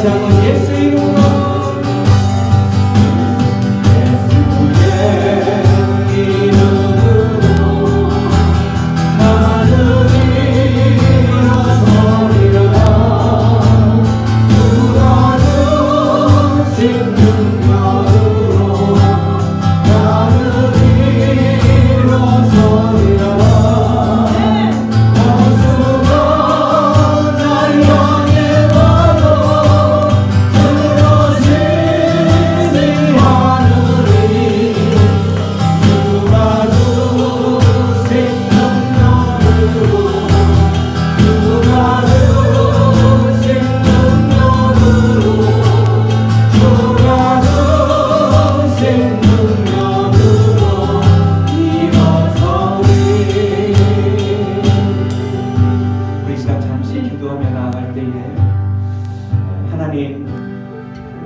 다시 한번 예수의 이름으로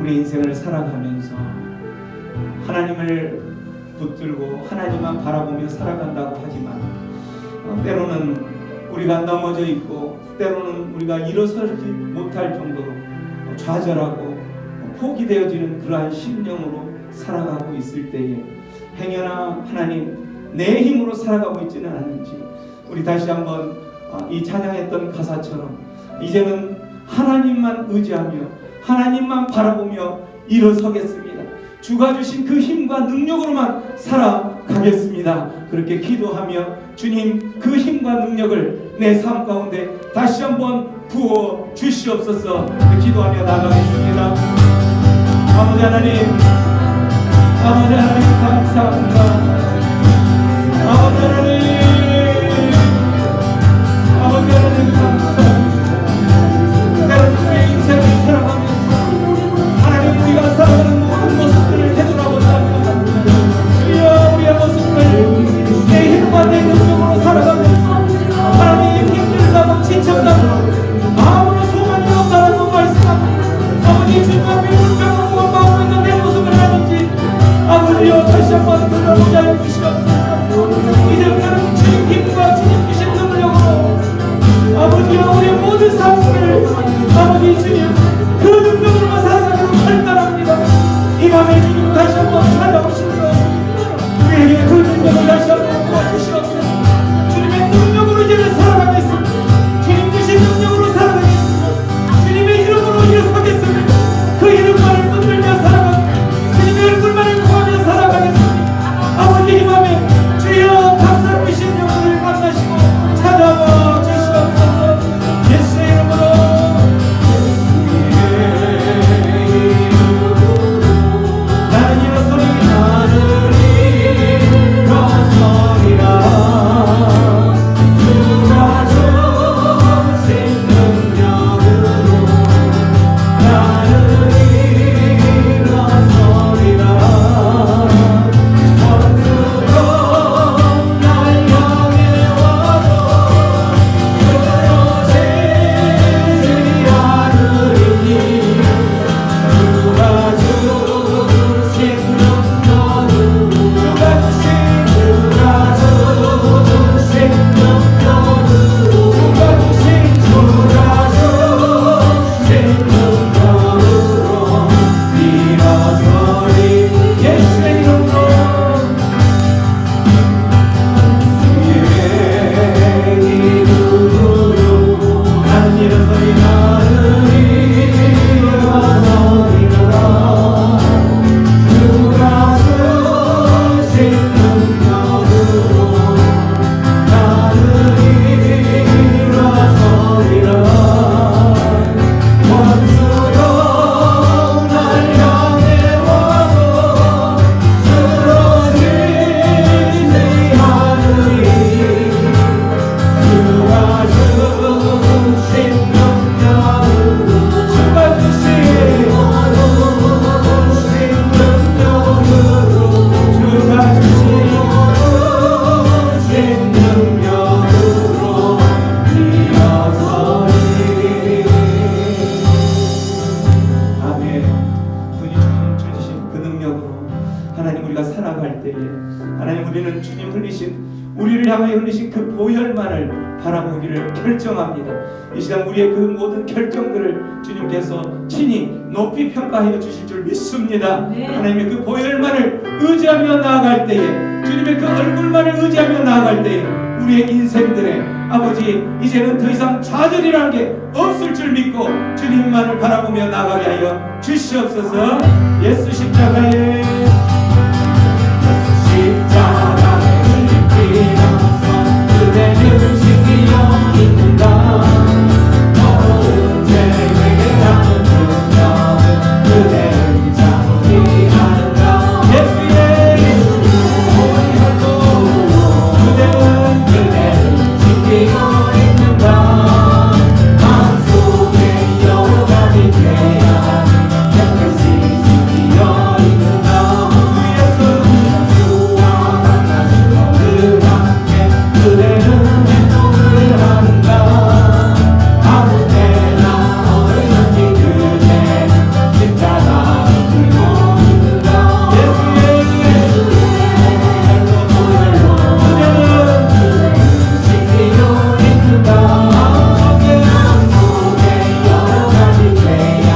우리 인생을 살아가면서 하나님을 붙들고 하나님만 바라보며 살아간다고 하지만 때로는 우리가 넘어져 있고 때로는 우리가 일어서지 못할 정도로 좌절하고 포기되어지는 그러한 심령으로 살아가고 있을 때에 행여나 하나님 내 힘으로 살아가고 있지는 않은지 우리 다시 한번 이 찬양했던 가사처럼 이제는 하나님만 의지하며 하나님만 바라보며 일어서겠습니다. 주가 주신 그 힘과 능력으로만 살아가겠습니다. 그렇게 기도하며 주님 그 힘과 능력을 내 삶 가운데 다시 한번 부어 주시옵소서. 기도하며 나가겠습니다. 아버지 하나님, 아버지 하나님 감사합니다. 아버지 하나님, 아버지 하나님 감사합니다. 우리의 인생을 살아가면서 하나님 우리가 살아가는 모든 모습들을 되돌아본다면 주여 우리의 모습을 내 힘과 내 능력으로 살아가면서 하나님 힘들다고 지쳤다고 아무런 소망이 없다라고 말씀하고 아버지 주님과 물병으로 마음고 있는 내 모습을 아는지 아버지여 다시 한번 돌아보게 하여 주시옵소서. 이제부터는 주님 힘과 주님 주신 능력으로 아버지여 우리의 모든 삶을 아버지 주님 그 능력으로만 살아가기로 결단합니다. 이 밤에 주님 다시 한번 찾아오셔서 우리에게 그 능력을 다시 한번 부어주시옵소서. 주님의 능력으로 이제는 살아가겠습니다. 주님 주신 능력으로 살아가겠습니다. 주님의 이름으로 일어서겠습니다. 그 이름만을 붙들며 살아가겠습니다. 주님의 얼굴만을 구하며 살아가겠습니다. 아버지 이 밤에 주여 각 사람의 심령을 만나시고 찾아와 주시옵소서. 예수의 이름으로 우리는 주님 흘리신 우리를 향하여 흘리신 그 보혈만을 바라보기를 결정합니다. 이 시간 우리의 그 모든 결정들을 주님께서 친히 높이 평가하여 주실 줄 믿습니다. 하나님의 그 보혈만을 의지하며 나아갈 때에, 주님의 그 얼굴만을 의지하며 나아갈 때에 우리의 인생들에 아버지 이제는 더 이상 좌절이라는 게 없을 줄 믿고 주님만을 바라보며 나아가게 하여 주시옵소서. 예수 십자가에 그대를 지키려 있는가. 더러운 죄에게 남은 분명 그대를 잡지 않은가. 예수의 보혈로 그대를 지키고 있는가. 마음속에 여러 가지 죄악 깨끗이 지키려 있는가. 주와 만나시고 그 함께 그대는 행동을 하는가. 아무 때나 어디든지 그대 십자가 들고 있는가. 예수의 보혈로 그대는 지키려 있는가. 마음속에 여러 가지 죄악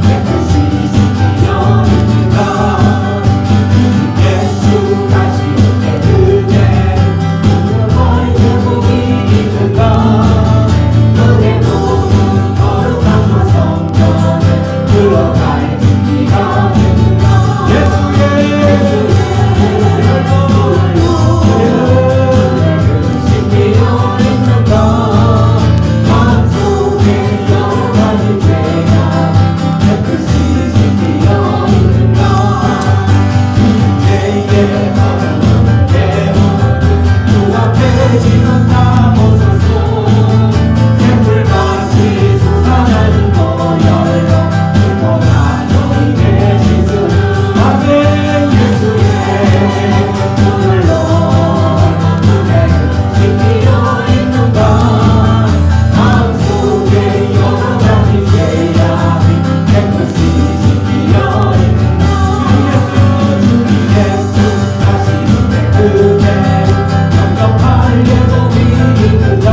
깨끗이 지키려 있는가. 예수 다시 올 때 그대 들어갈 준비가 됐는가. 예수의 지키려 있는가. 마음속에 여러 가지 죄악 깨끗이 지키려 있는가. 죄의 바람은 깨어나는 주 앞에 지금 나서서 샘물같이 솟아나는 보혈로 불보다 너희에게 씻으라. 아멘. 예수의 보혈로 그대를 지키려 있는가. 마음속에 여러 가지 죄악이 깨끗이 지키려 있는가. 주 예수 다시 올 때 그대를 영접할 예복이 있는가.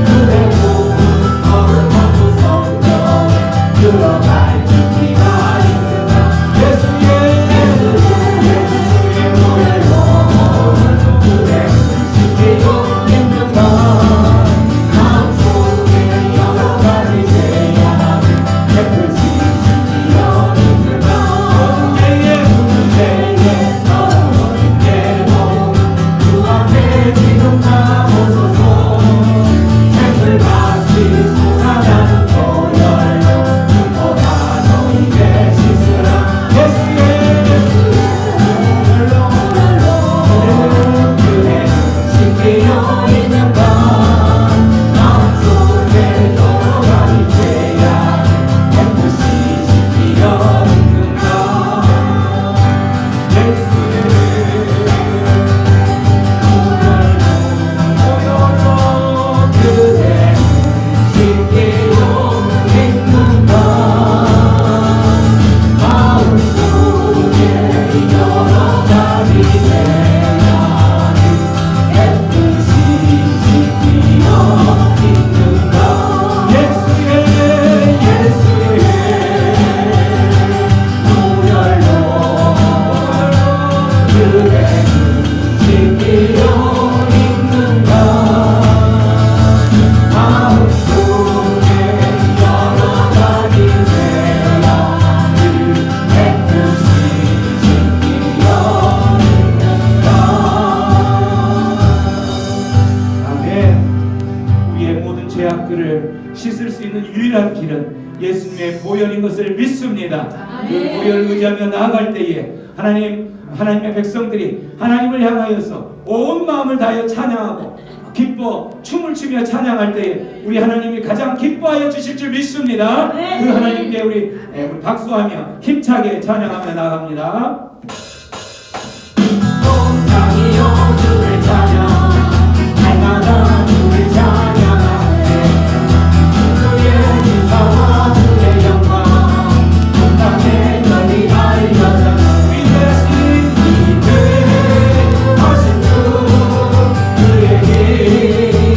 그대 몸은 거룩하고 성전에 들어갈 준비가 있는가. 예수의 보혈로 그대를 지키고 있는가. 마음속에 여러 가지 죄악 깨끗이 지키려 있는가. 문제에 더러운 예복 주 앞에 지금 나오소서. 샘물같이 솟아나는 보혈로 불보다 너희에게 씻으라. 예수의 보혈로 그대를 지키려 있는가. 마음속에 여러 가지 죄악 깨끗이 지키려 있는가. 예수의 보혈로 그대를 지키려 있는가. 마음속에 여러 가지 죄악 깨끗이 지키려 있는가. 예수의 보혈로 그대를 지키려 있는가. 마음속에 여러 가지 죄악을 깨끗이 지키려 있는가. 아멘. 우리의 모든 죄악들을 씻을 수 있는 유일한 길은 예수님의 보혈인 것을 믿습니다. 그 보혈을 의지하며 나아갈 때에 하나님의 백성들이 하나님을 향하여서 온 마음을 다하여 찬양하고 기뻐 춤을 추며 찬양할 때에 우리 하나님이 가장 기뻐하여 주실 줄 믿습니다. 그 하나님께 우리 박수하며 힘차게 찬양하며 나갑니다. 온당이여 주를 찬양, 날마다 주를 찬양하네. 주의 인사와 주의 영광 온 땅에 널리 알려져라. 하신 주 그의 길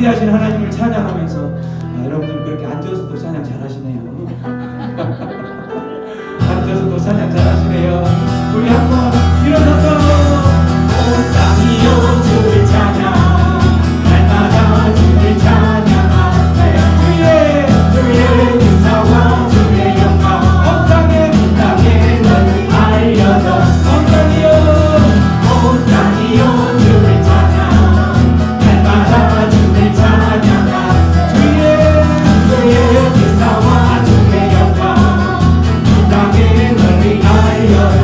위대하신 하나님을 찬양하면서 여러분들 그렇게 앉아서도 찬양 잘하시네요. 앉아서도 찬양 잘하시네요. 우리 한번 일어나서 온 땅이여 주를 찬양, 날마다 주를 찬양하세. 주의 인사와 주의 영광 온 땅에 널리 알려져. 온 땅이여 주를 찬양, 날마다 주를 찬양하세. 주의 인사와 주의 영광 온 땅에 널리 알려져.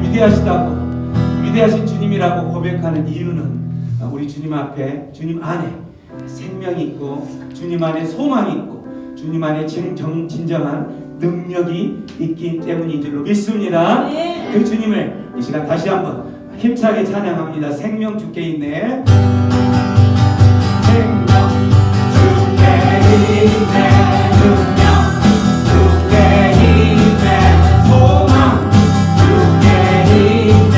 위대하신 위대하신 주님이라고 고백하는 이유는 우리 주님 앞에, 주님 안에 생명이 있고 주님 안에 소망이 있고 주님 안에 진정한 능력이 있기 때문인 줄로 믿습니다. 네. 그 주님을 이 시간 다시 한번 힘차게 찬양합니다. 생명 주께 있네, 생명 주께 있네, 능력 주께 있네, 소망 주께 있네.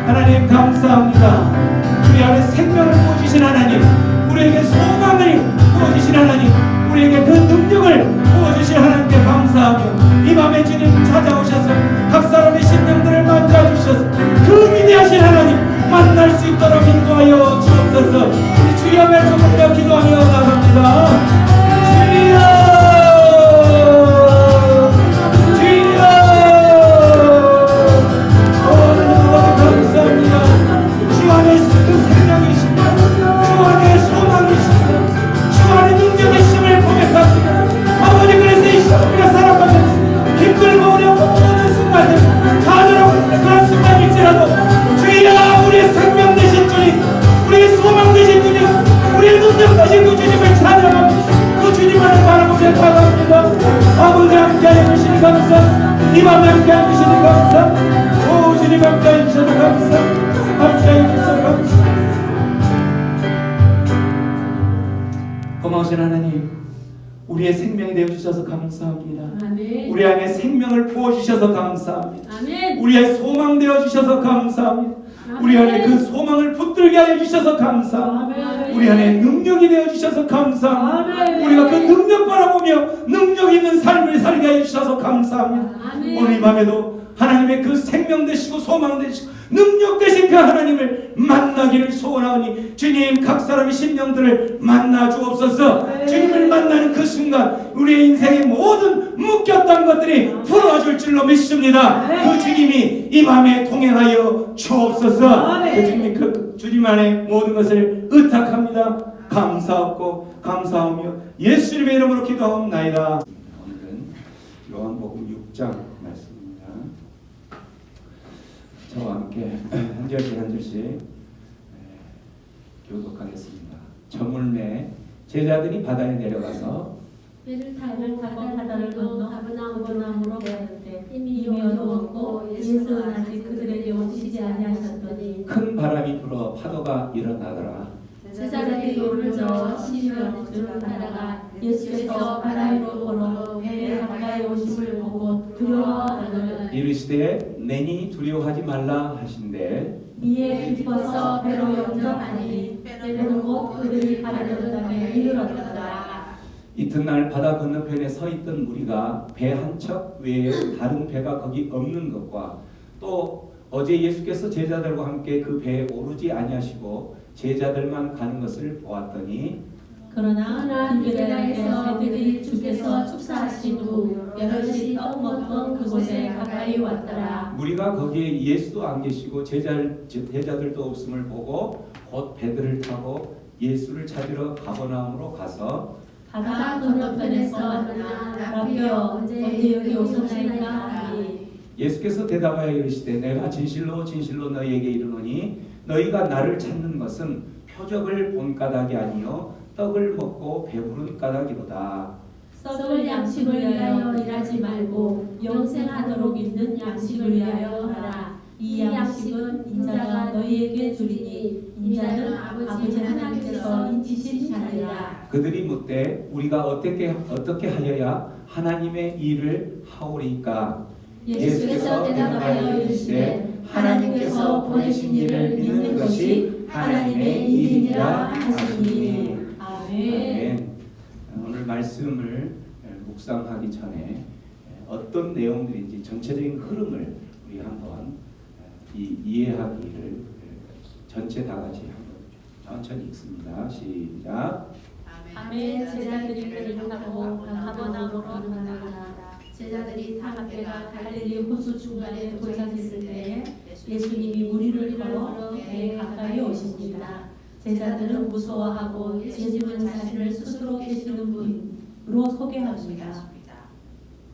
하나님 감사합니다. 우리 안에 생명을 부어주신 하나님, 우리에게 소망을 부어주신 하나님, 우리에게 그 능력을 부어주신 하나님께 감사하며 이 밤에 주님 찾아오셔서 각 사람의 심령들을 만져주셔서 그 위대하신 하나님 만날 수 있도록 인도하여 주옵소서. 우리 주여 말씀을 기도하며 나갑니다. 이 밤에 함께해 주시니 감사. 오 주님 함께해 주셔서 감사. 함께해 주셔서 감사. 고마우신 하나님, 우리의 생명이 되어주셔서 감사합니다. 아멘. 우리 안에 생명을 부어주셔서 감사합니다. 아멘. 우리의 소망 되어주셔서 감사합니다. 우리 안에 그 소망을 붙들게 하여 주셔서 감사. 우리 안에 능력이 되어 주셔서 감사. 우리가 그 능력 바라보며 능력 있는 삶을 살게 하여 주셔서 감사합니다. 오늘 이 밤에도 하나님의 그 생명 되시고 소망 되시고 능력 되신 그 하나님을 만나기를 소원하오니 주님, 각 사람의 심령들을 만나 주옵소서. 주님을 만나는 그 순간 우리의 인생의 모든 묶였던 것들이 풀어줄 줄로 믿습니다. 그 주님이 이 밤에 동행하여 주옵소서. 그 주님, 그 주님 안에 모든 것을 의탁합니다. 감사하고 감사하며 예수님의 이름으로 기도하옵나이다. 오늘은 요한복음 6장 말씀입니다. 저와 함께 한 절씩 한 절씩 교독하겠습니다. 저물매 제자들이 바다에 내려가서 배를 타고 바다를 건너 가버나움으로 가는데 이미 어두웠고 예수는 아직 그들에게 오시지 아니하셨더니 큰 바람이 불어 파도가 일어나더라. 제자들이 물을 저어 시면 줄을 타다가 예수께서 바다 위로 걸어 배에 가까이 오심을 보고 두려워하거늘 이르시되 내니 두려워하지 말라 하신대 이에 기뻐서 배로 영접하니 배는 곧 그들이 가려던 땅에 이르렀더라. 이튿날 바다 건너편에 서 있던 무리가 배 한 척 외에 다른 배가 거기 없는 것과 또 어제 예수께서 제자들과 함께 그 배에 오르지 아니하시고 제자들만 가는 것을 보았더니 그러나 디베레아에서 배들이 주께서 축사하신 후 여럿이 떡 먹던 그곳에 가까이 왔더라. 무리가 거기에 예수도 안 계시고 제자들도 없음을 보고 곧 배들을 타고 예수를 찾으러 가버나움으로 가서 바다 건너편에서 만나 라비여 언제 여기 오셨나이까 하니 예수께서 대답하여 이르시되 내가 진실로 진실로 너희에게 이르노니 너희가 나를 찾는 것은 표적을 본 까닭이 아니요 떡을 먹고 배부른 까닭이로다. 썩을 양식을 위하여 일하지 말고 영생하도록 있는 양식을 위하여 하라. 이 양식은 인자가 너희에게 주리니 인자는 아버지 하나님께서 인치신 자니라. 그들이 묻되 우리가 어떻게 하여야 하나님의 일을 하오리까? 예수께서 대답하여 이르시되 하나님께서 보내신 일을 믿는 것이 하나님의 일이니라 하시니. 아멘. 오늘 말씀을 묵상하기 전에 어떤 내용들인지 전체적인 흐름을 우리 한번 이해하기를 전체 다 같이 한번 천천히 읽습니다. 시작. 아멘. 제자들이 배를 타고 가버나움으로 가다가 제자들이 탄 배가 갈릴리 호수 중간에 도착했을 때에 예수님이 무리를 걸어 배에 가까이 오십니다. 제자들은 무서워하고 예수님은 자신을 스스로 계시는 분으로 소개합니다.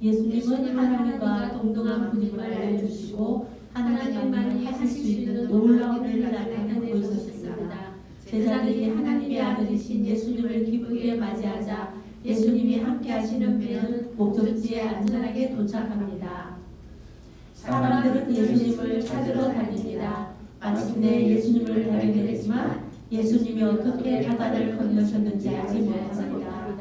예수님은 하나님과 동등한 분임을 알려주시고 하나님만이 하실 수 있는 놀라운 일을 나타내 보이셨습니다. 제자들이 하나님의 아들이신 예수님을 기쁘게 맞이하자 예수님이 함께 하시는 배는 목적지에 안전하게 도착합니다. 사람들은 예수님을 찾으러 다닙니다. 마침내 예수님을 발견했지만 예수님이 어떻게 바다를 건너셨는지 알지 못합니다.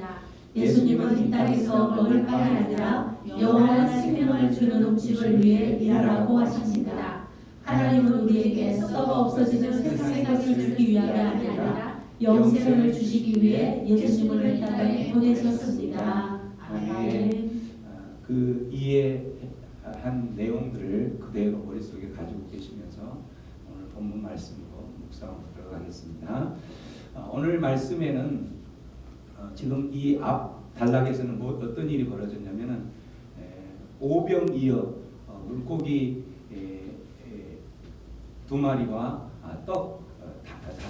예수님은 이 땅에서 먹을 빵이 아니라 영원한 생명을 주는 음식을 위해 일하라고 하십니다. 하나님은 우리에게 썩어 없어지는 세상의 것을 주기 위함이 아니라 영생을 주시기 위해 예수님을 이 땅에 보내셨습니다. 아멘. 그 이해한 내용들을 그대로 머릿속에 가지고 계시면서 오늘 본문 말씀으로 묵상으로 들어가겠습니다. 오늘 말씀에는 지금 이 앞 단락에서는 어떤 일이 벌어졌냐면은 오병이어 물고기 2마리와 떡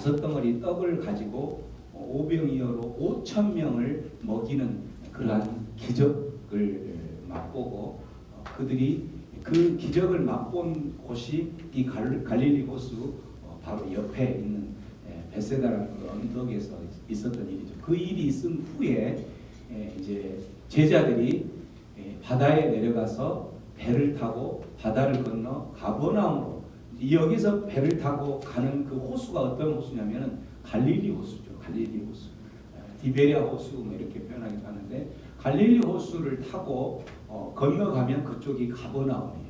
5덩어리 떡을 가지고 오병이어로 5,000명을 먹이는 그러한 기적을 맛보고 그들이 그 기적을 맛본 곳이 이 갈릴리 호수 바로 옆에 있는 베세다라는 언덕에서 있었던 일이죠. 그 일이 있은 후에 이제 제자들이 바다에 내려가서 배를 타고 바다를 건너 가버나움으로 여기서 배를 타고 가는 그 호수가 어떤 호수냐면은 갈릴리 호수죠. 갈릴리 호수, 디베리아 호수 뭐 이렇게 표현하기도 하는데 갈릴리 호수를 타고 건너가면 그쪽이 가버나움이에요.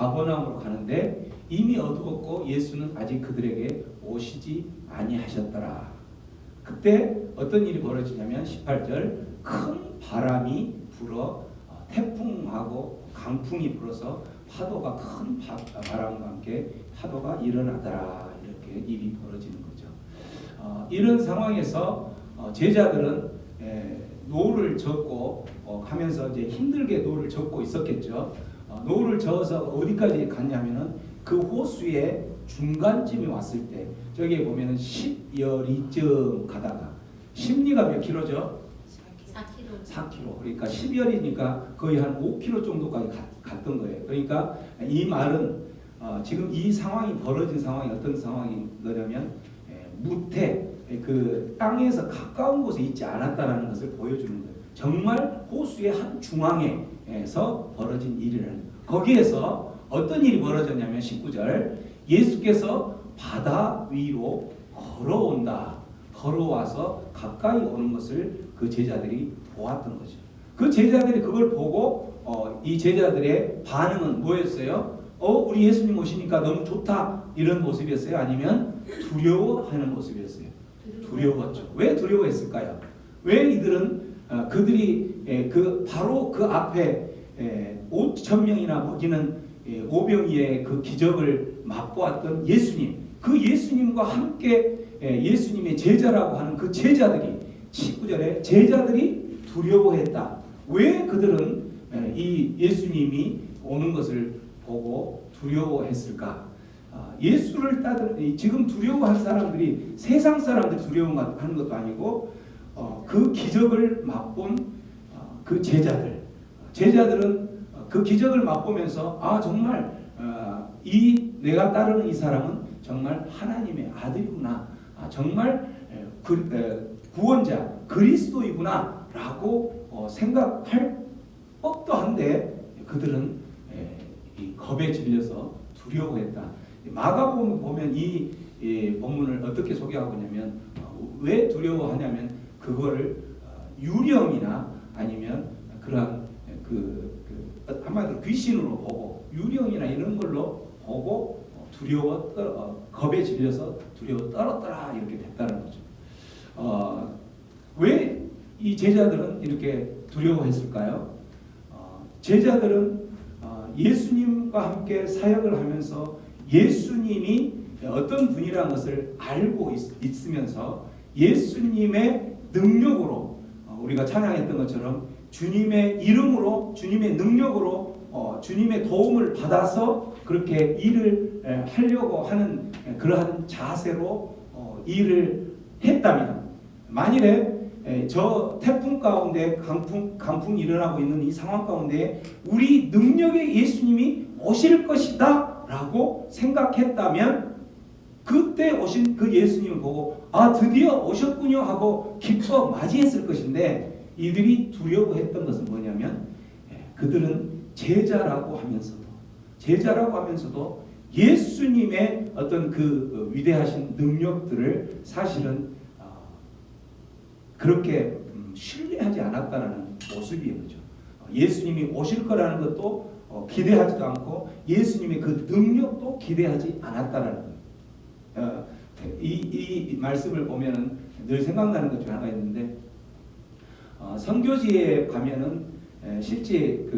가버나움으로 가는데 이미 어두웠고 예수는 아직 그들에게 오시지 아니하셨더라. 그때 어떤 일이 벌어지냐면 18절 큰 바람이 불어 태풍하고 강풍이 불어서 파도가 큰 바람과 함께 파도가 일어나더라. 이렇게 일이 벌어지는 거죠. 이런 상황에서 제자들은 노를 젓고 하면서 이제 힘들게 노를 젓고 있었겠죠. 노를 저어서 어디까지 갔냐면은 그 호수의 중간쯤에 왔을 때 저기에 보면은 10여리쯤 가다가 심리가 몇 킬로죠? 4km. 그러니까 10여리니까 거의 한 5km 정도까지 갔던 거예요. 그러니까 이 말은 지금 이 상황이 벌어진 상황이 어떤 상황인 거냐면 무태 그 땅에서 가까운 곳에 있지 않았다라는 것을 보여주는 거예요. 정말 호수의 한 중앙에서 벌어진 일이라는 거기에서 어떤 일이 벌어졌냐면 19절 예수께서 바다 위로 걸어와서 가까이 오는 것을 그 제자들이 보았던 거죠. 그 제자들이 그걸 보고 이 제자들의 반응은 뭐였어요? 우리 예수님 오시니까 너무 좋다 이런 모습이었어요? 아니면 두려워하는 모습이었어요? 두려웠죠. 왜 두려워했을까요? 왜 이들은 그들이 바로 그 앞에 5,000명이나 먹이는 오병이의 그 기적을 맛보았던 예수님, 그 예수님과 함께 예수님의 제자라고 하는 그 제자들이 19절에 제자들이 두려워했다. 왜 그들은 이 예수님이 오는 것을 보고 두려워했을까? 예수를 지금 두려워한 사람들이 세상 사람들이 두려워하는 것도 아니고 그 기적을 맛본 그 제자들은 그 기적을 맛보면서 정말 이 내가 따르는 이 사람은 정말 하나님의 아들이구나, 정말 구원자 그리스도이구나 라고 생각할 법도 한데 그들은 이 겁에 질려서 두려워했다. 마가복음 보면 이 본문을 어떻게 소개하고 있냐면 왜 두려워하냐면 그거를 유령이나 아니면 그런 한마디로 귀신으로 보고 유령이나 이런 걸로 보고 겁에 질려서 두려워 떨었더라 이렇게 됐다는 거죠. 왜 이 제자들은 이렇게 두려워했을까요? 제자들은 예수님과 함께 사역을 하면서 예수님이 어떤 분이라는 것을 알고 있으면서 예수님의 능력으로 우리가 찬양했던 것처럼 주님의 이름으로 주님의 능력으로 주님의 도움을 받아서 그렇게 일을 하려고 하는 그러한 자세로 일을 했다면 만일에 저 태풍 가운데 강풍이 일어나고 있는 이 상황 가운데 우리 능력의 예수님이 오실 것이다 라고 생각했다면 그때 오신 그 예수님을 보고 드디어 오셨군요 하고 기뻐 맞이했을 것인데 이들이 두려워했던 것은 뭐냐면 그들은 제자라고 하면서도 예수님의 어떤 그 위대하신 능력들을 사실은 그렇게 신뢰하지 않았다는 모습이에요. 그렇죠? 예수님이 오실 거라는 것도 기대하지도 않고 예수님의 그 능력도 기대하지 않았다는 거예요. 이 말씀을 보면은 늘 생각나는 것 중에 하나가 있는데 선교지에 가면은 실제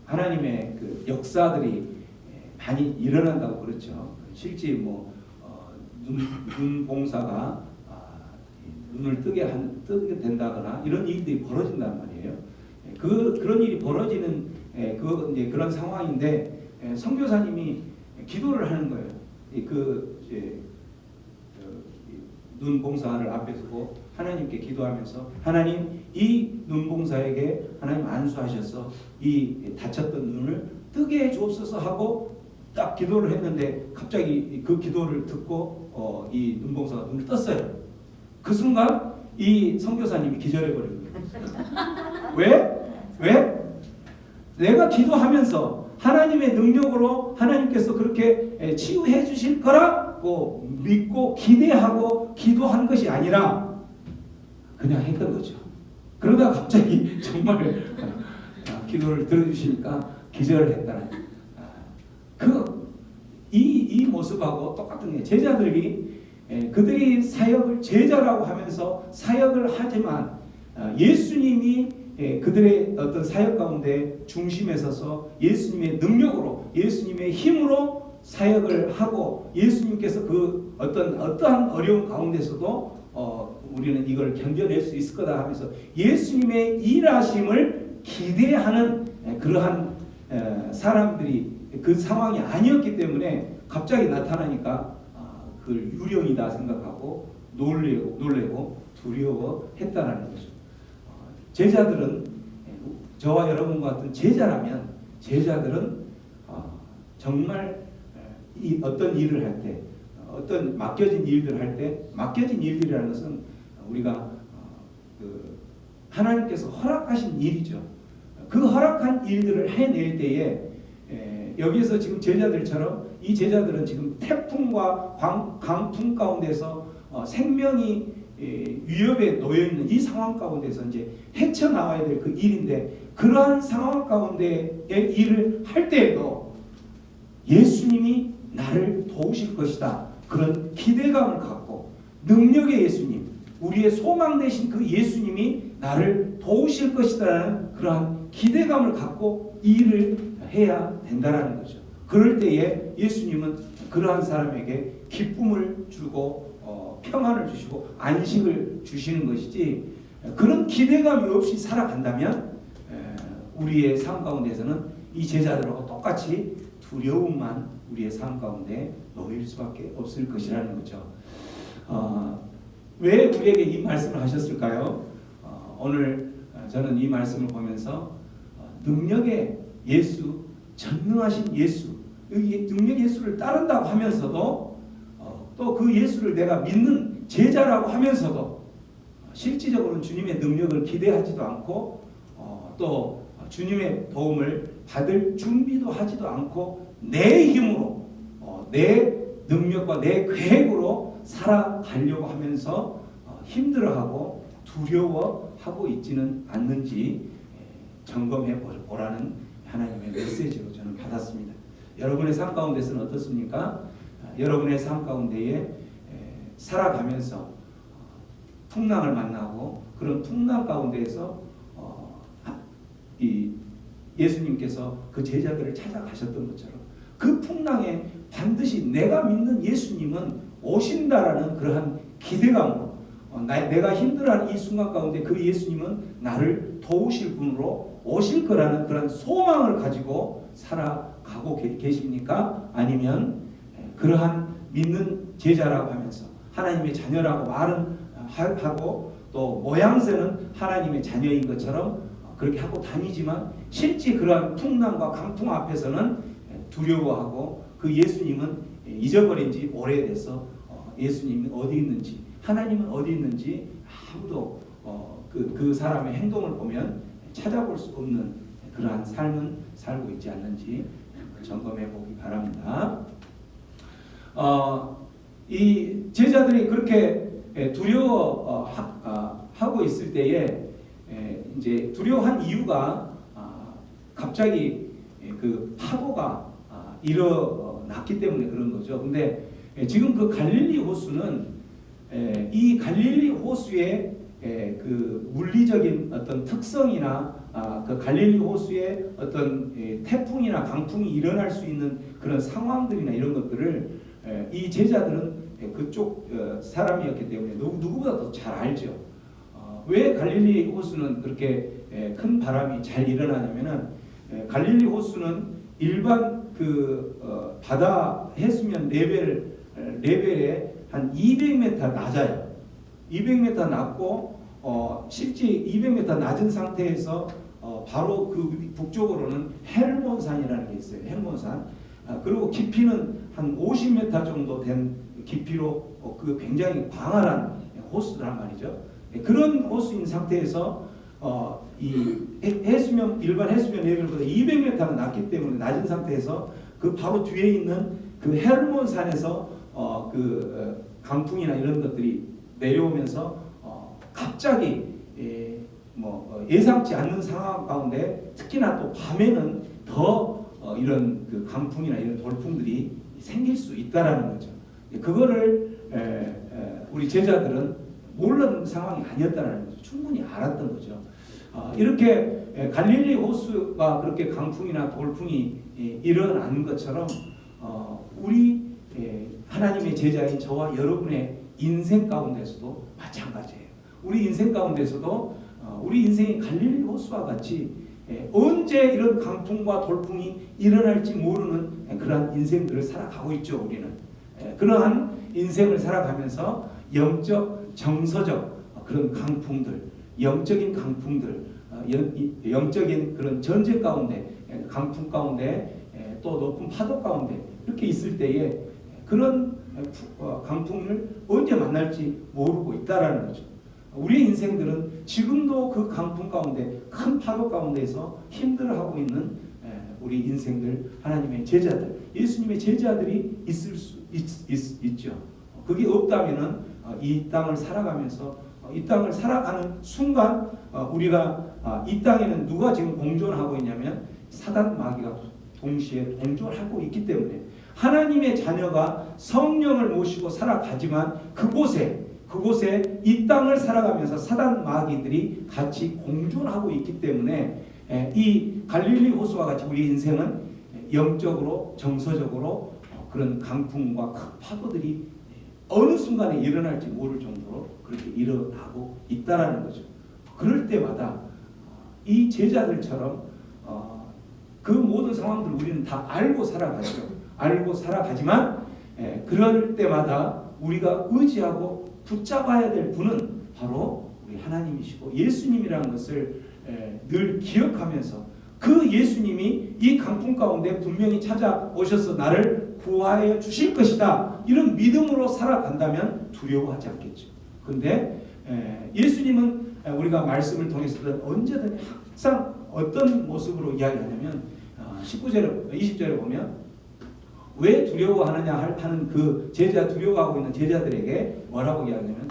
하나님의 그 역사들이 많이 일어난다고 그렇죠. 실제 눈 봉사가 눈을 뜨게 된다거나 이런 일들이 벌어진단 말이에요. 그런 일이 벌어지는 이제 그런 상황인데 선교사님이 기도를 하는 거예요. 눈 봉사를 앞에 두고 하나님께 기도하면서 하나님 이 눈 봉사에게 하나님 안수하셔서 이 다쳤던 눈을 뜨게 해 주옵소서 하고 딱 기도를 했는데 갑자기 그 기도를 듣고 이 눈 봉사가 눈을 떴어요. 그 순간 이 선교사님이 기절해 버린 거예요. 왜? 내가 기도하면서 하나님의 능력으로 하나님께서 그렇게 치유해 주실 거라고 믿고 기대하고 기도한 것이 아니라 그냥 했던 거죠. 그러다 갑자기 정말 기도를 들어주시니까 기절을 했다는 모습하고 똑같은 게 제자들이 그들이 사역을 제자라고 하면서 사역을 하지만 예수님이 그들의 어떤 사역 가운데 중심에 서서 예수님의 능력으로 예수님의 힘으로 사역을 하고 예수님께서 그 어떠한 어려운 가운데서도 우리는 이걸 견뎌낼 수 있을 거다 하면서 예수님의 일하심을 기대하는 그러한 사람들이 그 상황이 아니었기 때문에 갑자기 나타나니까 그걸 유령이다 생각하고 놀래고 두려워했다라는 거죠. 제자들은 저와 여러분과 같은 제자라면 제자들은 정말 이 어떤 일을 할 때 어떤 맡겨진 일들을 할 때 맡겨진 일들이라는 것은 우리가 그 하나님께서 허락하신 일이죠. 그 허락한 일들을 해낼 때에 여기에서 지금 제자들처럼 이 제자들은 지금 태풍과 강풍 가운데서 생명이 위협에 놓여 있는 이 상황 가운데서 이제 헤쳐나와야 될 그 일인데 그러한 상황 가운데의 일을 할 때에도 예수님이 나를 도우실 것이다. 그런 기대감을 갖고 능력의 예수님, 우리의 소망 되신 그 예수님이 나를 도우실 것이다라는 그러한 기대감을 갖고 일을 해야 된다라는 거죠. 그럴 때에 예수님은 그러한 사람에게 기쁨을 주고 평안을 주시고 안식을 주시는 것이지 그런 기대감이 없이 살아간다면 우리의 삶 가운데서는 이 제자들하고 똑같이 두려움만 우리의 삶 가운데 놓일 수밖에 없을 것이라는 거죠. 왜 우리에게 이 말씀을 하셨을까요? 오늘 저는 이 말씀을 보면서 능력의 예수, 전능하신 예수, 능력 예수를 따른다고 하면서도 또 그 예수를 내가 믿는 제자라고 하면서도 실질적으로는 주님의 능력을 기대하지도 않고 또 주님의 도움을 받을 준비도 하지도 않고 내 힘으로 내 능력과 내 계획으로 살아가려고 하면서 힘들어하고 두려워하고 있지는 않는지 점검해 보라는 하나님의 메시지로 저는 받았습니다. 여러분의 삶 가운데서는 어떻습니까? 여러분의 삶 가운데에 살아가면서 풍랑을 만나고 그런 풍랑 가운데에서 이 예수님께서 그 제자들을 찾아가셨던 것처럼 그 풍랑에 반드시 내가 믿는 예수님은 오신다라는 그러한 기대감으로 내가 힘들어하는 이 순간 가운데 그 예수님은 나를 도우실 분으로 오실 거라는 그런 소망을 가지고 살아가고 계십니까? 아니면 그러한 믿는 제자라고 하면서 하나님의 자녀라고 말은 하고 또 모양새는 하나님의 자녀인 것처럼 그렇게 하고 다니지만 실제 그러한 풍랑과 강풍 앞에서는 두려워하고 그 예수님은 잊어버린 지 오래돼서 예수님이 어디 있는지 하나님은 어디 있는지 아무도 그 사람의 행동을 보면 찾아볼 수 없는 그러한 삶은 살고 있지 않는지 점검해 보기 바랍니다. 이 제자들이 그렇게 두려워하고 있을 때에 이제 두려워한 이유가 갑자기 그 파도가 일어났기 때문에 그런 거죠. 근데 지금 그 갈릴리 호수는 이 갈릴리 호수의 그 물리적인 어떤 특성이나 그 갈릴리 호수의 어떤 태풍이나 강풍이 일어날 수 있는 그런 상황들이나 이런 것들을 이 제자들은 그쪽 사람이었기 때문에 누구보다 더 잘 알죠. 왜 갈릴리 호수는 그렇게 큰 바람이 잘 일어나냐면은 갈릴리 호수는 일반 그 바다 해수면 레벨에 한 200m 낮아요. 200m 낮고 실제 200m 낮은 상태에서 바로 그 북쪽으로는 헬몬산이라는 게 있어요. 헬몬산. 그리고 깊이는 한 50m 정도 된 깊이로 그 굉장히 광활한 호수란 말이죠. 그런 호수인 상태에서 이 해수면 일반 해수면 레벨보다 200m가 낮기 때문에 낮은 상태에서 그 바로 뒤에 있는 그 헬몬산에서 그 강풍이나 이런 것들이 내려오면서 갑자기 예상치 않는 상황 가운데 특히나 또 밤에는 더 이런 그 강풍이나 이런 돌풍들이 생길 수 있다라는 거죠. 그거를 우리 제자들은 모르는 상황이 아니었다는 거죠. 충분히 알았던 거죠. 이렇게 갈릴리 호수가 그렇게 강풍이나 돌풍이 일어나는 것처럼 우리 하나님의 제자인 저와 여러분의 인생 가운데서도 마찬가지예요. 우리 인생 가운데서도 우리 인생이 갈릴리 호수와 같이 언제 이런 강풍과 돌풍이 일어날지 모르는 그러한 인생들을 살아가고 있죠. 우리는 그러한 인생을 살아가면서 영적, 정서적 그런 강풍들, 영적인 강풍들, 영적인 그런 전쟁 가운데, 강풍 가운데, 또 높은 파도 가운데 이렇게 있을 때에 그런 강풍을 언제 만날지 모르고 있다라는 거죠. 우리의 인생들은 지금도 그 강풍 가운데, 큰 파도 가운데서 힘들어하고 있는 우리 인생들, 하나님의 제자들, 예수님의 제자들이 있을 수 있죠. 그게 없다면은 이 땅을 살아가면서 이 땅을 살아가는 순간 우리가 이 땅에는 누가 지금 공존하고 있냐면 사단 마귀가 동시에 공존하고 있기 때문에 하나님의 자녀가 성령을 모시고 살아가지만 그곳에 이 땅을 살아가면서 사단 마귀들이 같이 공존하고 있기 때문에 이 갈릴리 호수와 같이 우리 인생은 영적으로 정서적으로 그런 강풍과 큰 파도들이 어느 순간에 일어날지 모를 정도로 그렇게 일어나고 있다라는 거죠. 그럴 때마다 이 제자들처럼 그 모든 상황들을 우리는 다 알고 살아가죠. 알고 살아가지만 그럴 때마다 우리가 의지하고 붙잡아야 될 분은 바로 우리 하나님이시고 예수님이라는 것을 늘 기억하면서 그 예수님이 이 강풍 가운데 분명히 찾아오셔서 나를 구하여 주실 것이다. 이런 믿음으로 살아간다면 두려워하지 않겠죠. 그런데 예수님은 우리가 말씀을 통해서든 언제든 항상 어떤 모습으로 이야기하냐면 19절에 20절에 보면 왜 두려워하느냐 하는 그 제자 두려워하고 있는 제자들에게 뭐라고 이야기하냐면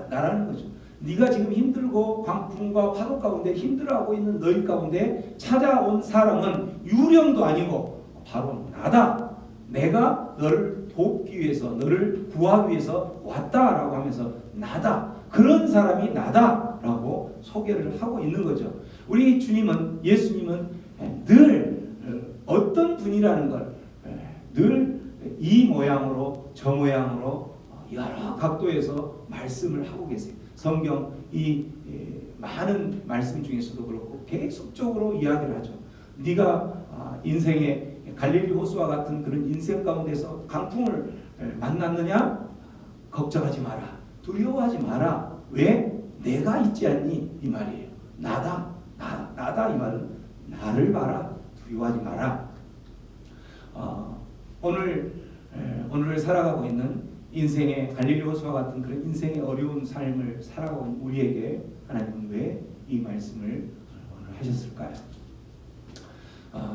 나라는 거죠. 네가 지금 힘들고 광풍과 파도 가운데 힘들어하고 있는 너희 가운데 찾아온 사람은 유령도 아니고 바로 나다. 내가 너를 돕기 위해서 너를 구하기 위해서 왔다라고 하면서 나다. 그런 사람이 나다라고 소개를 하고 있는 거죠. 우리 주님은 예수님은 늘 어떤 분이라는 걸 늘 이 모양으로 저 모양으로 여러 각도에서 말씀을 하고 계세요. 성경 이 많은 말씀 중에서도 그렇고 계속적으로 이야기를 하죠. 네가 인생의 갈릴리 호수와 같은 그런 인생 가운데서 강풍을 만났느냐? 걱정하지 마라. 두려워하지 마라. 왜? 내가 있지 않니? 이 말이에요. 나다 이 말은 나를 봐라. 두려워하지 마라. 오늘 살아가고 있는 인생의 갈릴리 호수와 같은 그런 인생의 어려운 삶을 살아가고 있는 우리에게 하나님은 왜 이 말씀을 오늘 하셨을까요?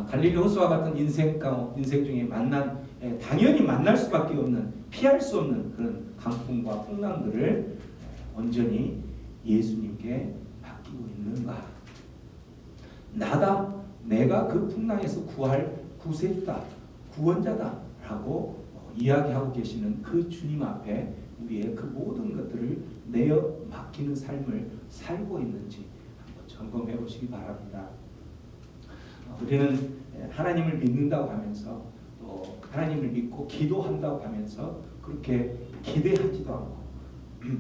갈릴리 호수와 같은 인생 중에 당연히 만날 수밖에 없는 피할 수 없는 그런 강풍과 풍랑들을 온전히 예수님께 맡기고 있는가? 나다. 내가 그 풍랑에서 구할 구세주다. 구원자다라고 이야기하고 계시는 그 주님 앞에 우리의 그 모든 것들을 내어 맡기는 삶을 살고 있는지 한번 점검해 보시기 바랍니다. 우리는 하나님을 믿는다고 하면서 또 하나님을 믿고 기도한다고 하면서 그렇게 기대하지도 않고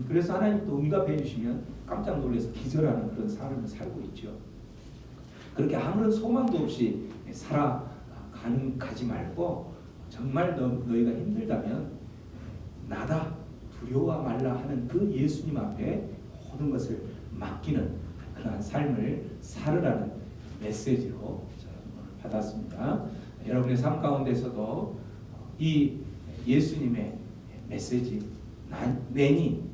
그래서 하나님도 응답해 주시면 깜짝 놀라서 기절하는 그런 삶을 살고 있죠. 그렇게 아무런 소망도 없이 가지 말고 정말 너희가 힘들다면 나다 두려워 말라 하는 그 예수님 앞에 모든 것을 맡기는 그러한 삶을 살으라는 메시지로 저는 받았습니다. 여러분의 삶 가운데서도 이 예수님의 메시지 내니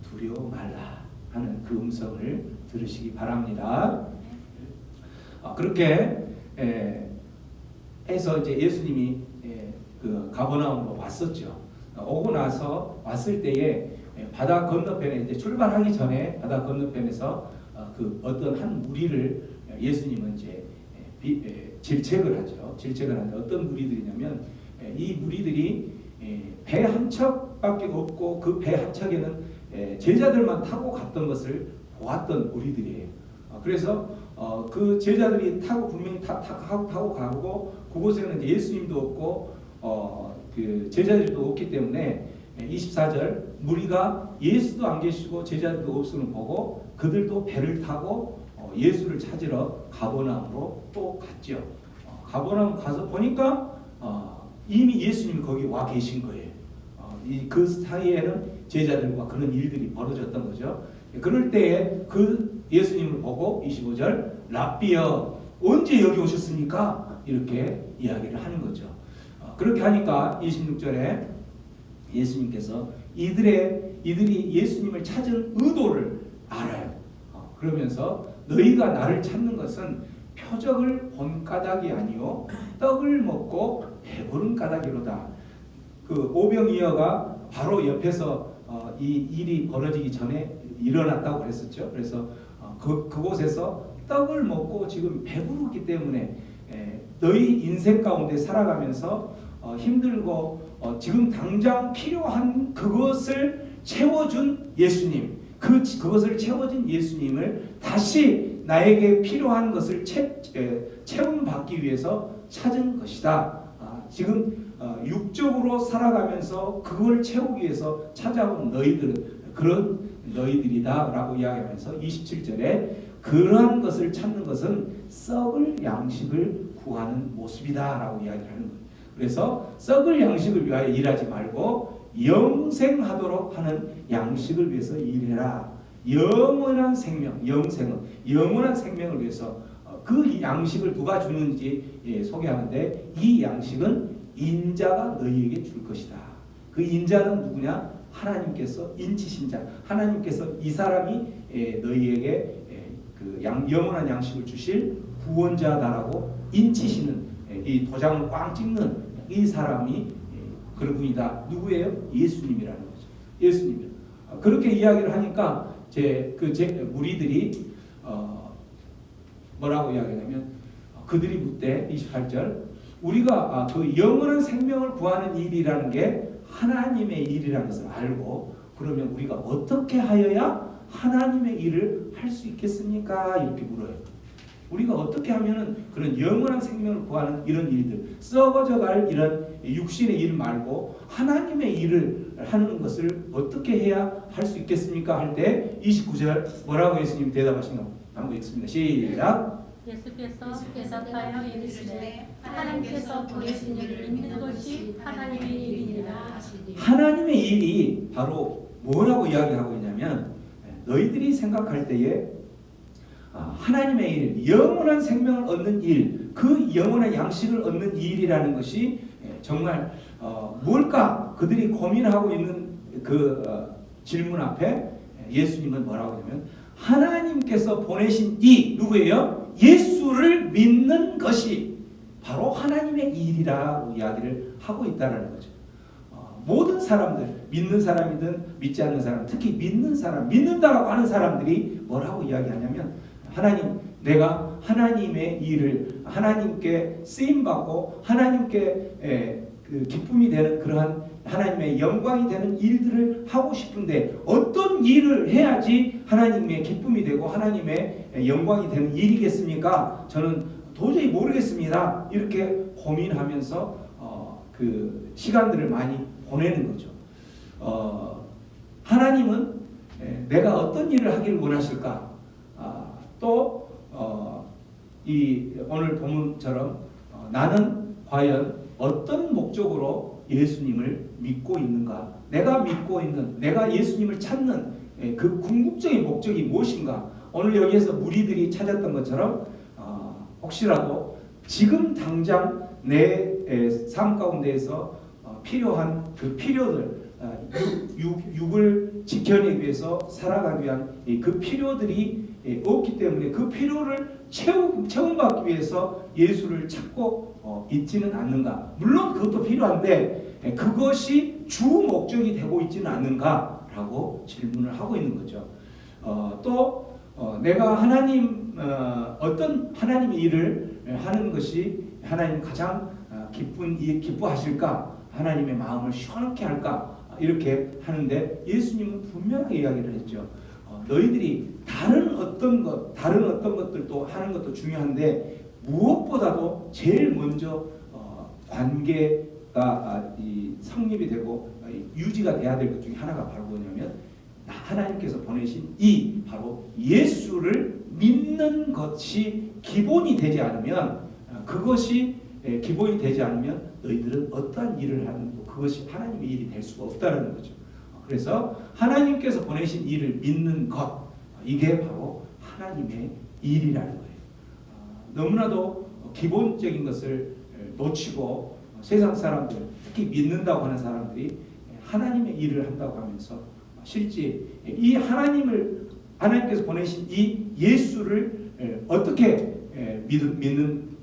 두려워 말라 하는 그 음성을 들으시기 바랍니다. 그렇게 해서 이제 예수님이 그 가버나움으로 왔었죠. 오고 나서 왔을 때에 바다 건너편에 이제 출발하기 전에 바다 건너편에서 그 어떤 한 무리를 예수님은 이제 질책을 하죠. 질책을 하는데 어떤 무리들이냐면 이 무리들이 배 한 척밖에 없고 그 배 한 척에는 제자들만 타고 갔던 것을 보았던 무리들이에요. 그래서 그 제자들이 타고 분명히 타고 가고 그곳에는 예수님도 없고 그 제자들도 없기 때문에 24절 무리가 예수도 안 계시고 제자들도 없음을 보고 그들도 배를 타고 예수를 찾으러 가버나움으로 또 갔죠. 가버나움 가서 보니까 이미 예수님이 거기 와 계신 거예요. 그 사이에는 제자들과 그런 일들이 벌어졌던 거죠. 그럴 때에 그 예수님을 보고 25절 랍비여 언제 여기 오셨습니까? 이렇게 이야기를 하는 거죠. 그렇게 하니까 26절에 예수님께서 이들이 예수님을 찾은 의도를 알아요. 그러면서 너희가 나를 찾는 것은 표적을 본 까닭이 아니요 떡을 먹고 배부른 까닭이로다. 그 오병이어가 바로 옆에서 이 일이 벌어지기 전에 일어났다고 그랬었죠. 그래서 그곳에서 떡을 먹고 지금 배부르기 때문에 너희 인생 가운데 살아가면서 힘들고 지금 당장 필요한 그것을 채워준 예수님, 그것을 채워준 예수님을 다시 나에게 필요한 것을 채움받기 위해서 찾은 것이다. 지금 육적으로 살아가면서 그걸 채우기 위해서 찾아온 너희들은 그런 너희들이다라고 이야기하면서 27절에 그러한 것을 찾는 것은 썩을 양식을 구하는 모습이다라고 이야기를 하는 거예요. 그래서 썩을 양식을 위하여 일하지 말고 영생하도록 하는 양식을 위해서 일해라. 영원한 생명, 영원한 생명을 위해서 그 양식을 누가 주는지 소개하는데 이 양식은 인자가 너희에게 줄 것이다. 그 인자는 누구냐? 하나님께서 인치신 자, 하나님께서 이 사람이 너희에게 그 영원한 양식을 주실 구원자다라고 인치시는 이 도장을 꽝 찍는 이 사람이 그런 분이다. 누구예요? 예수님이라는 거죠. 예수님. 그렇게 이야기를 하니까 제 무리들이 뭐라고 이야기하냐면 그들이 묻되 28절 우리가 그 영원한 생명을 구하는 일이라는 게 하나님의 일이라는 것을 알고 그러면 우리가 어떻게 하여야 하나님의 일을 할 수 있겠습니까? 이렇게 물어요. 우리가 어떻게 하면은 그런 영원한 생명을 구하는 이런 일들, 썩어져갈 이런 육신의 일 말고 하나님의 일을 하는 것을 어떻게 해야 할 수 있겠습니까? 할 때 29절 뭐라고 예수님이 대답하시는가? 한번 읽습니다. 시작. 예수께서 대답하여 이르시되 하나님께서 보내신 일을 믿는 것이 하나님의 일이니라 하시니 하나님의 일이 바로 뭐라고 이야기하고 있냐면 너희들이 생각할 때에 하나님의 일, 영원한 생명을 얻는 일, 그 영원한 양식을 얻는 일이라는 것이 정말 뭘까? 그들이 고민하고 있는 그 질문 앞에 예수님은 뭐라고 하냐면 하나님께서 보내신 이 누구예요? 예수를 믿는 것이 바로 하나님의 일이라고 이야기를 하고 있다는 거죠. 모든 사람들, 믿는 사람이든 믿지 않는 사람, 특히 믿는 사람, 믿는다라고 하는 사람들이 뭐라고 이야기하냐면 하나님, 내가 하나님의 일을 하나님께 쓰임 받고 하나님께 그 기쁨이 되는 그러한 하나님의 영광이 되는 일들을 하고 싶은데 어떤 일을 해야지 하나님의 기쁨이 되고 하나님의 영광이 되는 일이겠습니까? 저는 도저히 모르겠습니다. 이렇게 고민하면서 그 시간들을 많이 보내는 거죠. 하나님은 내가 어떤 일을 하기를 원하실까? 또 이 오늘 본문처럼 나는 과연 어떤 목적으로 예수님을 믿고 있는가? 내가 믿고 있는, 내가 예수님을 찾는 그 궁극적인 목적이 무엇인가? 오늘 여기에서 무리들이 찾았던 것처럼 혹시라도 지금 당장 내 삶 가운데에서 필요한 그 필요들, 육을 지켜내기 위해서 살아가기 위한 그 필요들이 없기 때문에 그 필요를 채움받기 위해서 예수를 찾고 있지는 않는가? 물론 그것도 필요한데 그것이 주 목적이 되고 있지는 않는가라고 질문을 하고 있는 거죠. 또 내가 하나님 어떤 하나님의 일을 하는 것이 하나님 가장 기뻐하실까? 하나님의 마음을 시원하게 할까? 이렇게 하는데 예수님은 분명하게 이야기를 했죠. 너희들이 다른 어떤 것들도 하는 것도 중요한데 무엇보다도 제일 먼저 관계가 성립이 되고 유지가 돼야 될 것 중에 하나가 바로 뭐냐면 하나님께서 보내신 이 바로 예수를 믿는 것이 기본이 되지 않으면 너희들은 어떠한 일을 하는도 그것이 하나님의 일이 될 수가 없다는 거죠. 그래서 하나님께서 보내신 일을 믿는 것, 이게 바로 하나님의 일이라는 거예요. 너무나도 기본적인 것을 놓치고 세상 사람들, 특히 믿는다고 하는 사람들이 하나님의 일을 한다고 하면서 실제 이 하나님께서 보내신 이 예수를 어떻게 믿는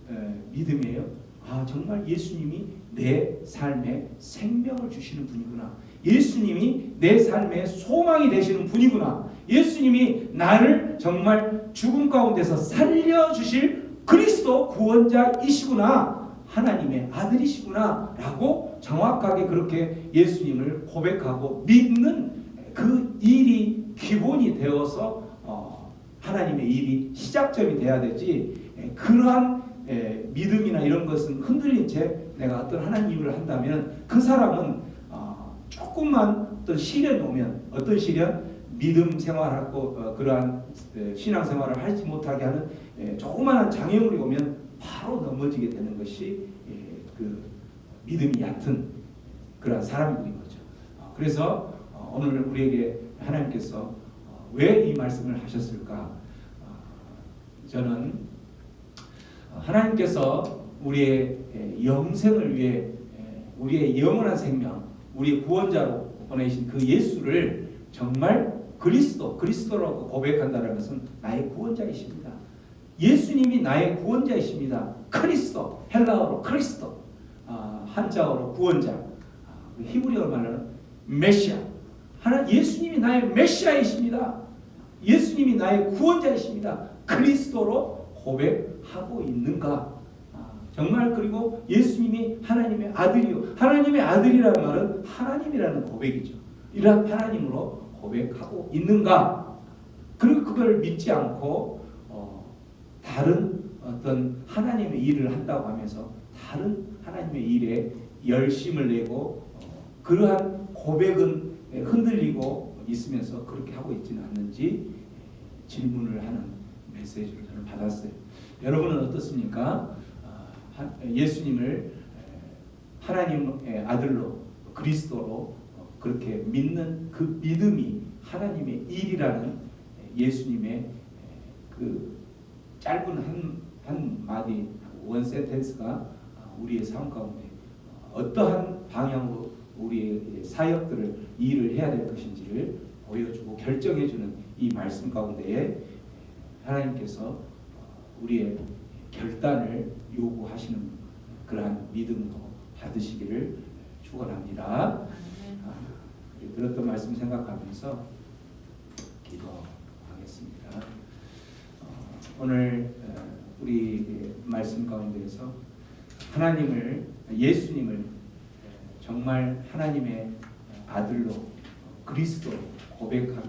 믿음이에요? 정말 예수님이 내 삶에 생명을 주시는 분이구나. 예수님이 내 삶의 소망이 되시는 분이구나. 예수님이 나를 정말 죽음 가운데서 살려주실 그리스도 구원자이시구나. 하나님의 아들이시구나 라고 정확하게 그렇게 예수님을 고백하고 믿는 그 일이 기본이 되어서 하나님의 일이 시작점이 돼야 되지, 그러한 믿음이나 이런 것은 흔들린 채 내가 어떤 하나님 일을 한다면 그 사람은 조금만 어떤 시련이 오면, 어떤 시련? 믿음 생활하고 그러한 신앙 생활을 하지 못하게 하는 조그마한 장애물이 오면 바로 넘어지게 되는 것이 그 믿음이 얕은 그러한 사람들인 거죠. 그래서 오늘 우리에게 하나님께서 왜 이 말씀을 하셨을까? 저는 하나님께서 우리의 영생을 위해, 우리의 영원한 생명, 우리의 구원자로 보내신 그 예수를 정말 그리스도라고 고백한다는 것은 나의 구원자이십니다. 예수님이 나의 구원자이십니다. 크리스도, 헬라어로 크리스도, 한자어로 구원자, 히브리어로 말하는 메시아. 예수님이 나의 메시아이십니다. 예수님이 나의 구원자이십니다. 그리스도로 고백하고 있는가? 정말. 그리고 예수님이 하나님의 아들이요. 하나님의 아들이라는 말은 하나님이라는 고백이죠. 이러한 하나님으로 고백하고 있는가? 그리고 그걸 믿지 않고 다른 어떤 하나님의 일을 한다고 하면서 다른 하나님의 일에 열심을 내고 그러한 고백은 흔들리고 있으면서 그렇게 하고 있지는 않는지 질문을 하는 메시지를 저는 받았어요. 여러분은 어떻습니까? 예수님을 하나님의 아들로 그리스도로 그렇게 믿는 그 믿음이 하나님의 일이라는 예수님의 그 짧은 한 마디 원 센텐스가 우리의 삶 가운데 어떠한 방향으로 우리의 사역들을 일을 해야 될 것인지를 보여주고 결정해주는 이 말씀 가운데에 하나님께서 우리의 결단을 요구하시는 그러한 믿음으로 받으시기를 축원합니다. 들었던 말씀 생각하면서 기도하겠습니다. 오늘 우리 말씀 가운데에서 예수님을 정말 하나님의 아들로 그리스도 고백하며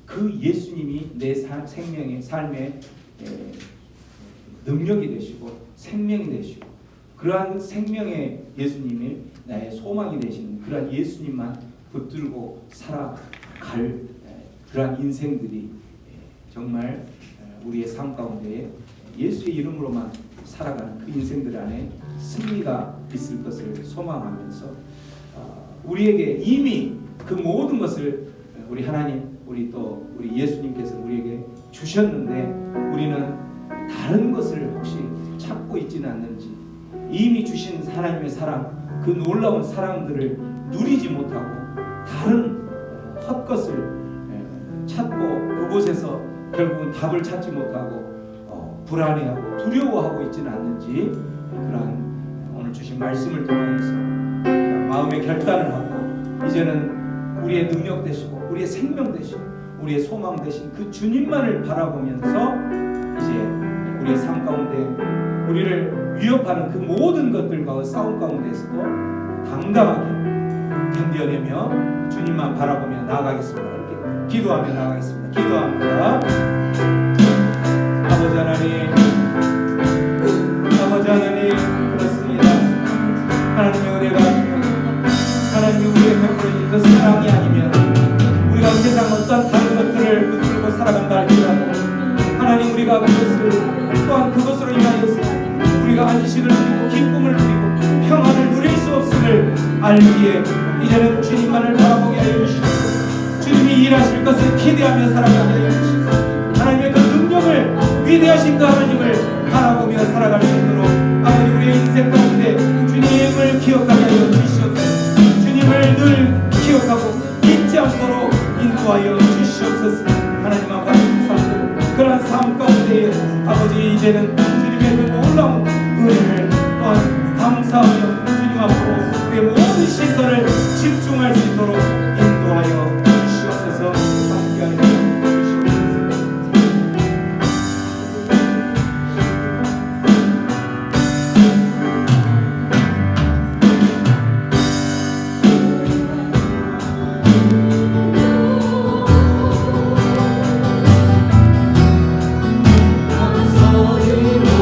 그 예수님이 내 삶의 능력이 되시고 생명이 되시고 그러한 생명의 예수님이 나의 소망이 되시는 그러한 예수님만 붙들고 살아갈 그러한 인생들이 정말 우리의 삶 가운데 예수의 이름으로만 살아가는 그 인생들 안에 승리가 있을 것을 소망하면서 우리에게 이미 그 모든 것을 우리 하나님, 우리 예수님께서 우리에게 주셨는데 우리는 다른 것을 혹시 찾고 있지는 않는지, 이미 주신 하나님의 사랑, 그 놀라운 사랑들을 누리지 못하고 다른 헛것을 찾고 그곳에서 결국은 답을 찾지 못하고 불안해하고 두려워하고 있지는 않는지, 그러한 오늘 주신 말씀을 통해서 마음의 결단을 하고 이제는 우리의 능력 되시고 우리의 생명 되시고 우리의 소망 되신 그 주님만을 바라보면서 이제 우리의 삶 가운데 우리를 위협하는 그 모든 것들과 싸움 가운데서도 당당하게 견뎌내며 주님만 바라보며 나아가겠습니다. 이렇게 기도하며 나아가겠습니다. 기도합니다. 아버지 하나님, 아버지 하나님, 그렇습니다. 하나님의 은혜가 하나님이 우리의 베풀어진 그 사랑이 아니면 우리가 세상 어떤 다른 것들을 붙들고 살아간다 할지라도 하나님 우리가 그것을 또한 그것으로 인하여서 우리가 안식을 누리고 기쁨을 누리고 평안을 누릴 수 없음을 알기에 이제는 주님만을 바라보게 하여 주시고 주님이 일하실 것을 기대하며 살아가게 하여 주시고 하나님의 그 능력을 위대하신 그 하나님을 바라보며 살아갈 수 있도록 아버지 우리의 인생 가운데 주님을 기억하게 하여 주시옵소서. 주님을 늘 기억하고 잊지 않도록 인도하여 주시옵소서. 하나님 아버지 감사합니다. 그러한 삶 가운데 아버지 이제는 주님의 그 놀라운 은혜를 또한 감사하며 주님 앞으로 우리의 모든 시선을 집중할 수 있도록 인도하여 주시옵소서. 함께하여 주시옵소서. 소리를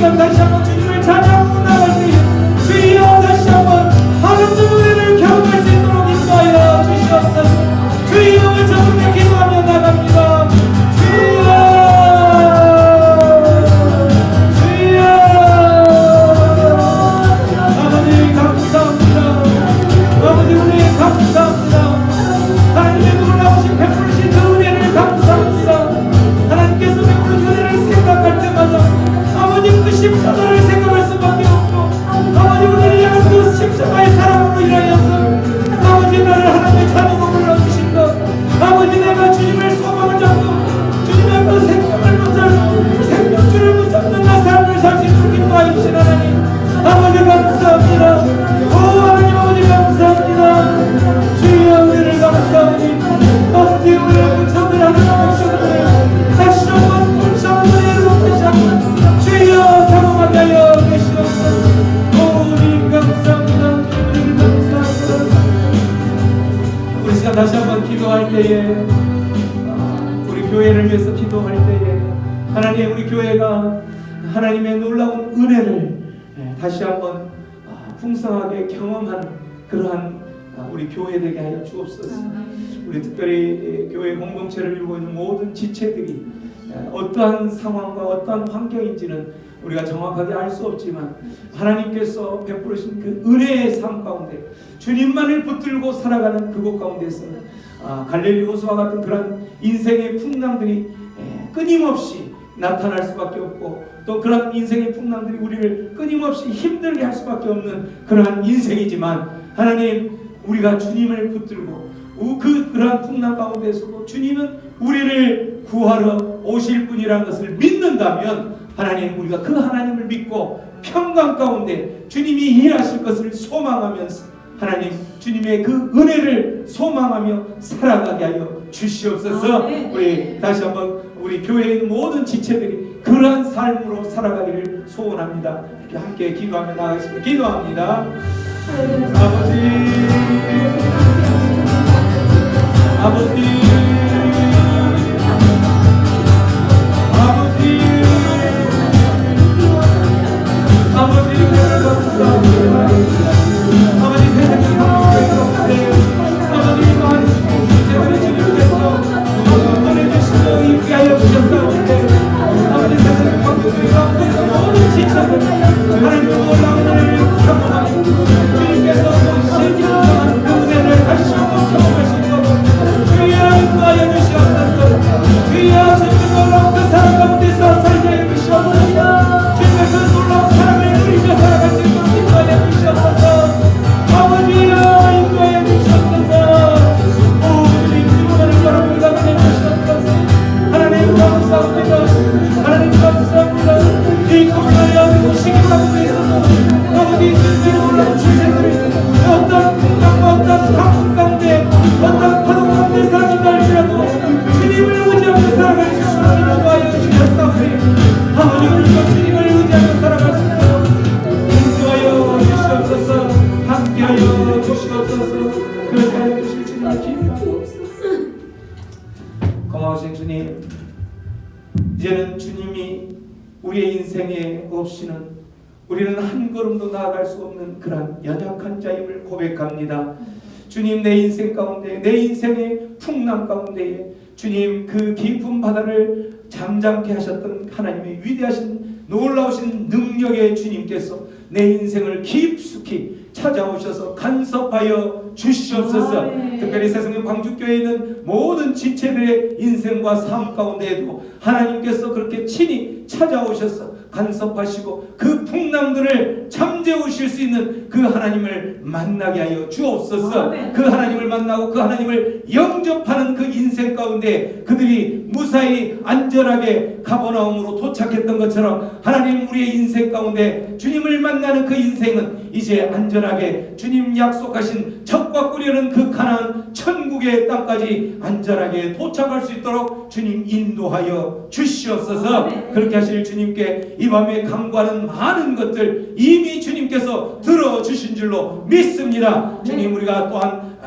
시간 다시 한번 주님을 찬양하고 나갈 때 주여 다시 한번 하나님의 은혜를 경험할 수 있도록 인도하여 주시옵소서. 주 이름을 전하며 기도하며 나갑니다. 주여 주여 아버지 감사합니다. 아버지 은혜 감사합니다. 하나님의 놀라우신 베푸르신 그 은혜를 감사합니다. 하나님께서 베푸르신 은혜를 생각할 때마다 아버지 그 십자가를 생각할 수밖에 없고 아버지 우리를 향한 그 십자가의 사랑으로 인하여서 아버지 나를 하나님의 자녀로 불러주신 것 아버지 내가 주님을 소망을 잡고 주님의 그 생명을 붙잡고 생명줄을 붙잡는 나 삶을 살 수 있도록 인도하여 주신 하나님 아버지 감사합니다. 오 하나님 아버지 감사합니다. 주의 은혜를 감사하니 아버지 은혜를 붙잡는 하나님의 주님을 다시 한번 붙잡는 은혜를 붙잡고 주여 경험하게 하여 계시옵소서. 오 주님 감사합니다. 주님 감사합니다. 우리 시간 다시 한번 기도할 때에 우리 교회를 위해서 기도할 때에 하나님 우리 교회가 하나님의 놀라운 은혜를 다시 한번 풍성하게 경험하는 그러한 우리 교회 되게 하여 주옵소서. 우리 특별히 교회 공동체를 이루고 있는 모든 지체들이 어떠한 상황과 어떠한 환경인지는 우리가 정확하게 알 수 없지만 하나님께서 베푸르신 그 은혜의 삶 가운데 주님만을 붙들고 살아가는 그곳 가운데서는 갈릴리 호수와 같은 그런 인생의 풍랑들이 끊임없이 나타날 수밖에 없고 또 그런 인생의 풍랑들이 우리를 끊임없이 힘들게 할 수밖에 없는 그러한 인생이지만 하나님 우리가 주님을 붙들고 그러한 풍랑 가운데서도 주님은 우리를 구하러 오실 분이라는 것을 믿는다면 하나님 우리가 그 하나님을 믿고 평강 가운데 주님이 일하실 것을 소망하면서 하나님 주님의 그 은혜를 소망하며 살아가게 하여 주시옵소서. 우리 다시 한번 우리 교회에 있는 모든 지체들이 그러한 삶으로 살아가기를 소원합니다. 이렇게 함께 기도하며 나가겠습니다. 기도합니다. 아버지 은혜를 감사합니다. 아버지 세상의 가운데 아버지 많은 주님께서 주님께서 보내주시고 있게 하여 주셨사오니 아버지 세상의 가운데 모든 지체들 하나님의 놀라운 은혜를 경험하고 주님께서 보시는 그 은혜를 다시 한번 경험할 수 있도록 주여 인도하여 주시옵소서. 주여 주님의 놀라운 그 사랑 가운데서 살게 해 주시옵소서. 주님의 그 놀라운 사랑을 누리며 살아갈 수 있도록 인도하여 주시옵소서. 아버지여 인도하여 주시옵소서. 오 주님 주님을 바라보다 보내주시옵소서. 하나님 감사합니다. 하나님 감사합니다. 이 코로나19 시기 가운데 있어서 아버지 주님의 놀라운 주제들이 어떤 풍랑과 어떤 강풍 가운데 어떤 파도 가운데 살아간다 할지라도 주님을 의지하며 살아갈 수 있도록 인도하여 주셨사오니 아버지 우리가 주님을 의지하며 살아갈 수 있도록 인도하여 주시옵소서. 함께하여 주시옵소서. 그렇게 하여 주실 주님을 기도하옵소서. 고마우신 주님 이제는 주님이 우리의 인생에 없이는 우리는 한 걸음도 나아갈 수 없는 그런 연약한 자임을 고백합니다. 주님 내 인생 가운데 내 인생의 풍랑 가운데에 주님 그 깊은 바다를 잠잠케 하셨던 하나님의 위대하신 놀라우신 능력의 주님께서 내 인생을 깊숙이 찾아오셔서 간섭하여 주시옵소서. 특별히 세상의 광주교회에 있는 모든 지체들의 인생과 삶 가운데에도 하나님께서 그렇게 친히 찾아오셔서 간섭하시고 그 풍랑들을 잠재우실 수 있는 그 하나님을 만나게 하여 주옵소서. 그 하나님을 만나고 그 하나님을 영접하는 그 인생 가운데 그들이 무사히 안전하게 가버나움으로 도착했던 것처럼 하나님 우리의 인생 가운데 주님을 만나는 그 인생은 이제 안전하게 주님 약속하신 적과 꾸려는 그 가나안 천국의 땅까지 안전하게 도착할 수 있도록 주님 인도하여 주시옵소서. 그렇게 하실 주님께 이 밤에 간구하는 많은 것들 이미 주님께서 들어주신 줄로 믿습니다. 주님 우리가 또한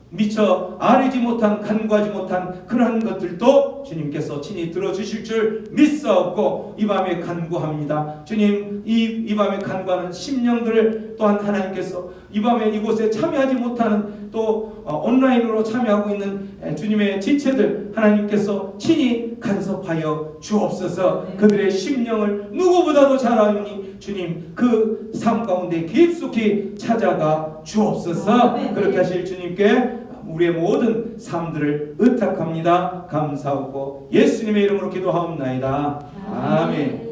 미처 아뢰지 못한 간구하지 못한 그러한 것들도 주님께서 친히 들어주실 줄 믿사옵고 이 밤에 간구합니다. 주님, 이 밤에 간구하는 심령들을 또한 하나님께서 이 밤에 이곳에 참여하지 못하는 또 온라인으로 참여하고 있는 주님의 지체들 하나님께서 친히 간섭하여 주옵소서. 그들의 심령을 누구보다도 잘 아니 주님 그 삶 가운데 깊숙이 찾아가 주옵소서. 그렇게 하실 주님께 우리의 모든 삶들을 의탁합니다. 감사하고 예수님의 이름으로 기도하옵나이다. 아멘.